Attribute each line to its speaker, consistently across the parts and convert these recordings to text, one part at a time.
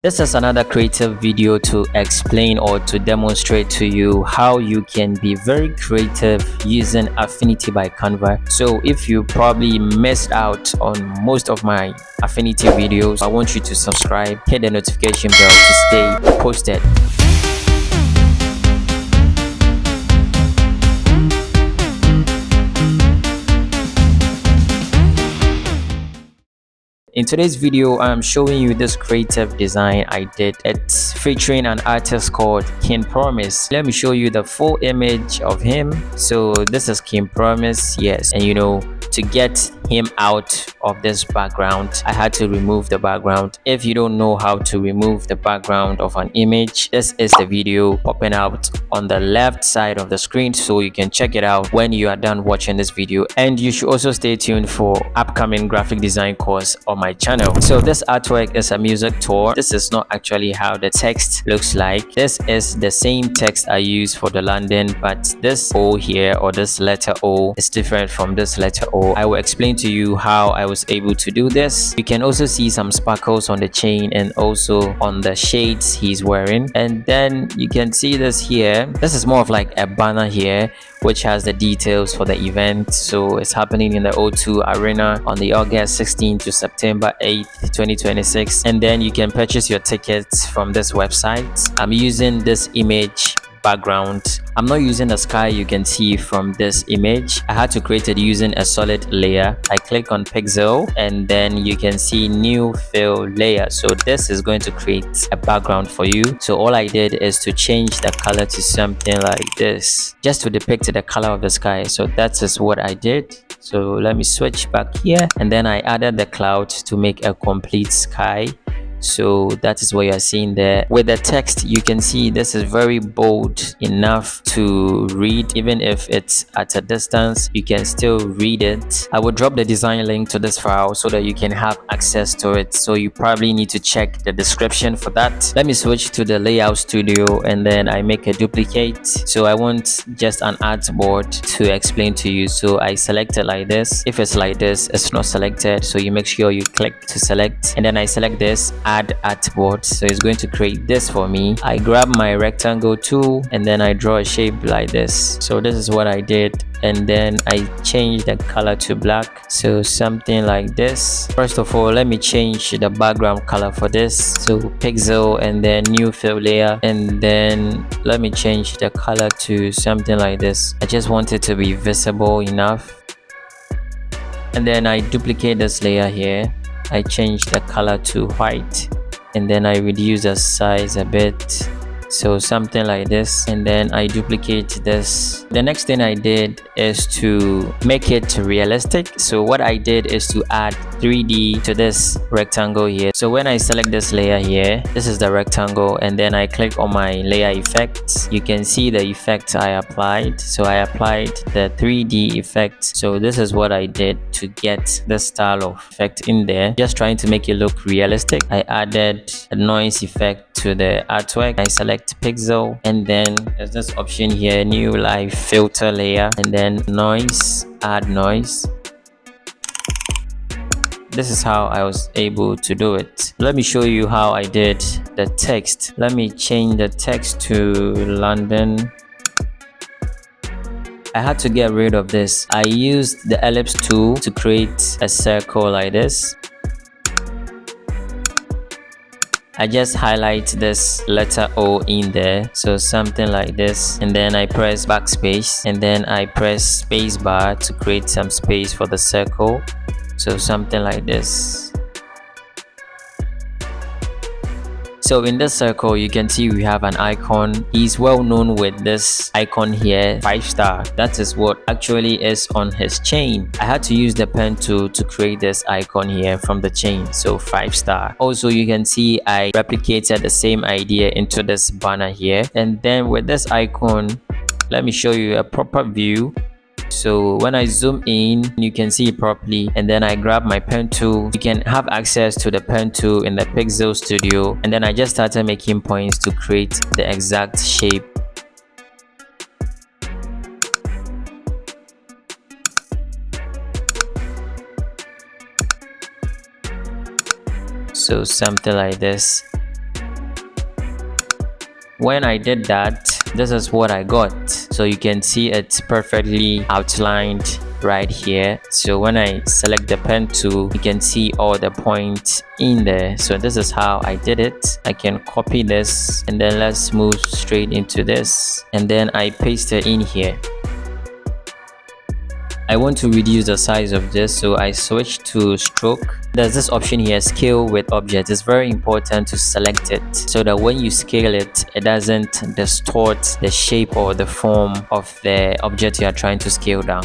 Speaker 1: This is another creative video to explain or to demonstrate to you how you can be very creative using Affinity by Canva. So if you probably missed out on most of my Affinity videos, I want you to subscribe, hit the notification bell to stay posted. In today's video, I'm showing you this creative design I did. It's featuring an artist called King Promise. Let me show you the full image of him. So this is King Promise, yes. And to get him out of this background, I had to remove the background. If you don't know how to remove the background of an image, this is the video popping out on the left side of the screen, so you can check it out when you are done watching this video. And you should also stay tuned for upcoming graphic design course on my channel. So this artwork is a music tour. This is not actually how the text looks like. This is the same text I use for the London, but this O here, or this letter O, is different from this letter O. I will explain to you how I was able to do this. You can also see some sparkles on the chain and also on the shades he's wearing. And then you can see this here. This is more of like a banner here, which has the details for the event. So it's happening in the O2 Arena on the August 16th to September 8th, 2026. And then you can purchase your tickets from this website. I'm using this image background. I'm not using the sky you can see from this image. I had to create it using a solid layer. I click on pixel and then you can see new fill layer. So this is going to create a background for you. So all I did is to change the color to something like this, just to depict the color of the sky. So that is what I did. So let me switch back here, and then I added the clouds to make a complete sky. So that is what you are seeing there. With the text, you can see this is very bold enough to read. Even if it's at a distance, you can still read it. I will drop the design link to this file so that you can have access to it. So you probably need to check the description for that. Let me switch to the layout studio, and then I make a duplicate. So I want just an artboard to explain to you. So I select it like this. If it's like this, it's not selected. So you make sure you click to select, and then I select this, add artboard. So it's going to create this for me. I grab my rectangle tool and then I draw a shape like this. So this is what I did, and then I change the color to black, so something like this. First of all, let me change the background color for this. So pixel and then new fill layer, and then let me change the color to something like this. I just want it to be visible enough, and then I duplicate this layer here. I change the color to white, and then I reduce the size a bit, so something like this, and then I duplicate this. The next thing I did is to make it realistic. So what I did is to add 3D to this rectangle here. So when I select this layer here, this is the rectangle, and then I click on my layer effects. You can see the effect I applied. So I applied the 3D effect. So this is what I did to get this style of effect in there, just trying to make it look realistic. I added a noise effect to the artwork. I select pixel, and then there's this option here, new live filter layer, and then noise, add noise. This is how I was able to do it. Let me show you how I did the text. Let me change the text to London. I had to get rid of this. I used the ellipse tool to create a circle like this. I just highlight this letter O in there, so something like this, and then I press backspace, and then I press space bar to create some space for the circle, so something like this. So in this circle, you can see we have an icon. He's well known with this icon here, 5-star. That is what actually is on his chain. I had to use the pen tool to create this icon here from the chain, so 5-star. Also, you can see I replicated the same idea into this banner here. And then with this icon, let me show you a proper view. So when I zoom in, you can see it properly, and then I grab my pen tool. You can have access to the pen tool in the Pixel Studio, and then I just started making points to create the exact shape. So something like this. When I did that, this is what I got. So you can see it's perfectly outlined right here. So when I select the pen tool, you can see all the points in there. So this is how I did it. I can copy this, and then let's move straight into this, and then I paste it in here. I want to reduce the size of this, so I switch to stroke. There's this option here, scale with object. It's very important to select it so that when you scale it, it doesn't distort the shape or the form of the object you are trying to scale down.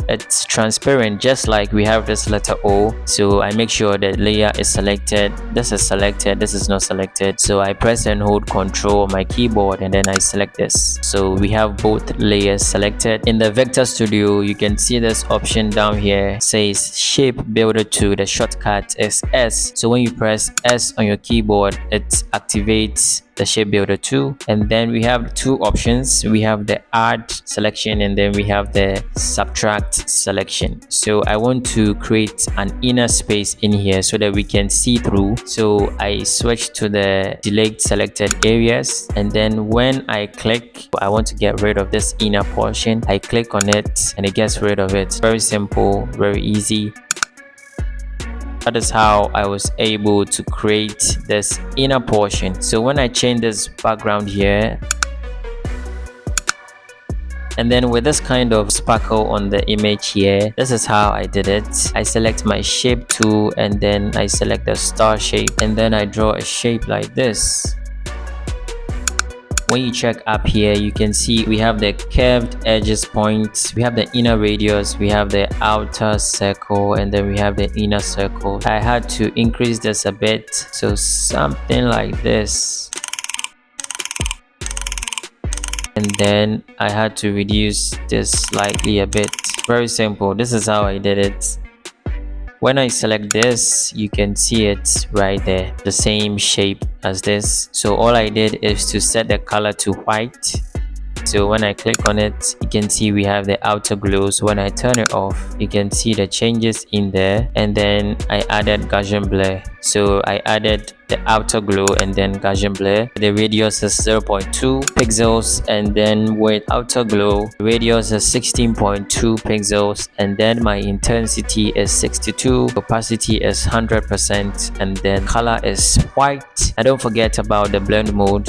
Speaker 1: It's transparent, just like we have this letter O. So I make sure the layer is selected. This is selected, this is not selected. So I press and hold Control on my keyboard, and then I select this. So we have both layers selected. In the Vector Studio, you can see this option down here. It says Shape Builder 2. The shortcut is S. So when you press S on your keyboard, it activates the Shape Builder 2. And then we have two options. We have the Add selection, and then we have the Subtract selection. So I want to create an inner space in here so that we can see through. So I switch to the Delete Selected Areas, and then when I click, I want to get rid of this inner portion. I click on it and it gets rid of it. Very simple, very easy. That is how I was able to create this inner portion. So when I change this background here, and then with this kind of sparkle on the image here, this is how I did it. I select my shape tool, and then I select the star shape, and then I draw a shape like this. When you check up here, you can see we have the curved edges points, we have the inner radius, we have the outer circle, and then we have the inner circle. I had to increase this a bit, so something like this. And then I had to reduce this slightly a bit. Very simple. This is how I did it. When I select this, you can see it right there, the same shape as this. So all I did is to set the color to white. So when I click on it, you can see we have the outer glow. So when I turn it off, you can see the changes in there. And then I added Gaussian blur. So I added the outer glow and then Gaussian blur. The radius is 0.2 pixels, and then with outer glow, radius is 16.2 pixels, and then my intensity is 62, opacity is 100%, and then color is white. And don't forget about the blend mode.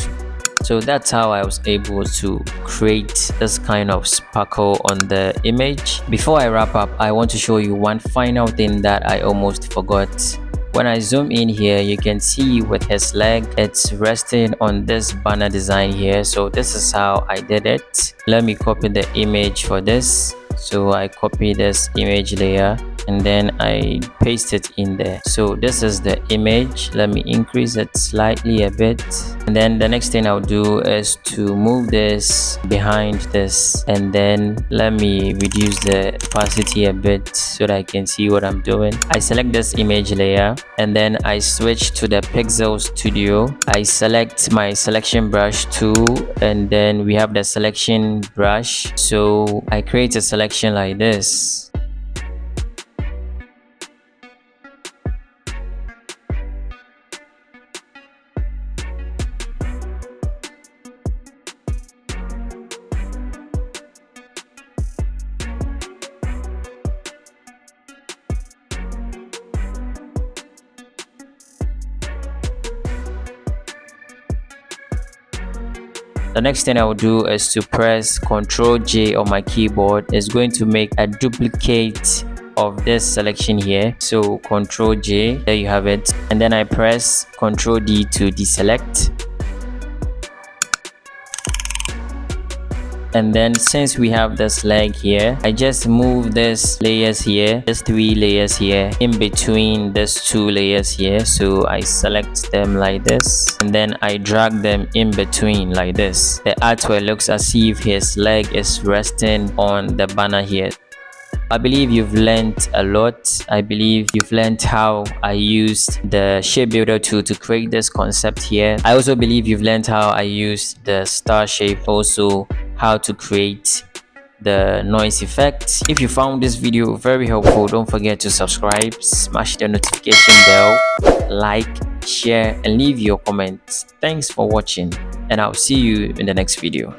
Speaker 1: So that's how I was able to create this kind of sparkle on the image. Before I wrap up, I want to show you one final thing that I almost forgot. When I zoom in here, you can see with his leg, it's resting on this banner design here. So this is how I did it. Let me copy the image for this. So I copy this image layer, and then I paste it in there. So this is the image. Let me increase it slightly a bit, and then the next thing I'll do is to move this behind this, and then let me reduce the opacity a bit so that I can see what I'm doing. I select this image layer, and then I switch to the Pixel Studio. I select my selection brush tool, and then we have the selection brush. So I create a selection like this. The next thing I will do is to press Ctrl J on my keyboard. It's going to make a duplicate of this selection here. So Ctrl J, there you have it. And then I press Ctrl D to deselect. And then since we have this leg here, I just move this layers here, this 3 layers here, in between these 2 layers here. So I select them like this, and then I drag them in between like this. The artwork looks as if his leg is resting on the banner here. I believe you've learned a lot. I believe you've learned how I used the shape builder tool to create this concept here. I also believe you've learned how I used the star shape, also how to create the noise effect. If you found this video very helpful, don't forget to subscribe, smash the notification bell, like, share, and leave your comments. Thanks for watching, and I'll see you in the next video.